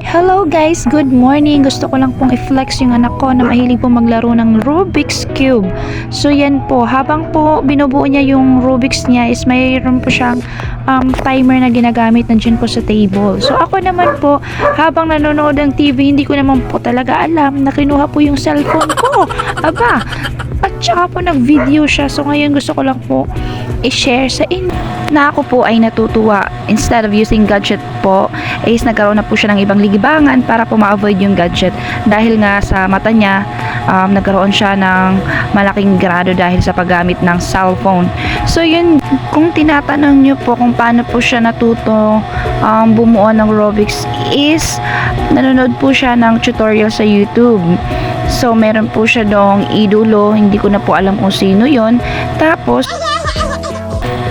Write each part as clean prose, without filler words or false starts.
Hello guys, good morning. Gusto ko lang pong i-flex yung anak ko na mahilig po maglaro ng Rubik's Cube. So yan po, habang po binubuo niya yung Rubik's niya is mayroon po siyang timer na ginagamit nandiyan po sa table. So ako naman po, habang nanonood ng TV, hindi ko naman po talaga alam na kinuha po yung cellphone ko. Aba, at saka po nag-video siya. So ngayon gusto ko lang po i-share sa inyo na ako po ay natutuwa. Instead of using gadget po, is nagkaroon na po siya ng ibang libangan para po ma-avoid yung gadget. Dahil nga sa mata niya, nagkaroon siya ng malaking grado dahil sa paggamit ng cellphone. So yun, kung tinatanong nyo po kung paano po siya natuto bumuo ng Rubik's is nanonood po siya ng tutorial sa YouTube. So meron po siya dong idolo, hindi ko na po alam kung sino yon. Tapos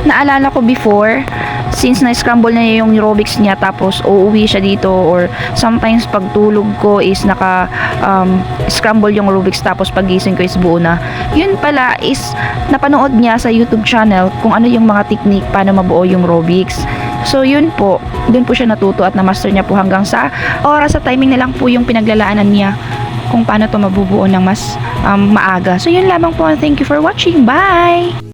naalala ko before, since na-scramble na yung Rubik's niya, tapos uuwi siya dito, or sometimes pagtulog ko is scramble yung Rubik's, tapos pagising ko is buo na. Yun pala is napanood niya sa YouTube channel kung ano yung mga technique paano mabuo yung Rubik's. So yun po, dun po siya natuto at na-master niya po hanggang sa oras sa timing na lang po yung pinaglalaanan niya kung paano to mabubuo ng mas maaga. So yun lamang po. Thank you for watching. Bye!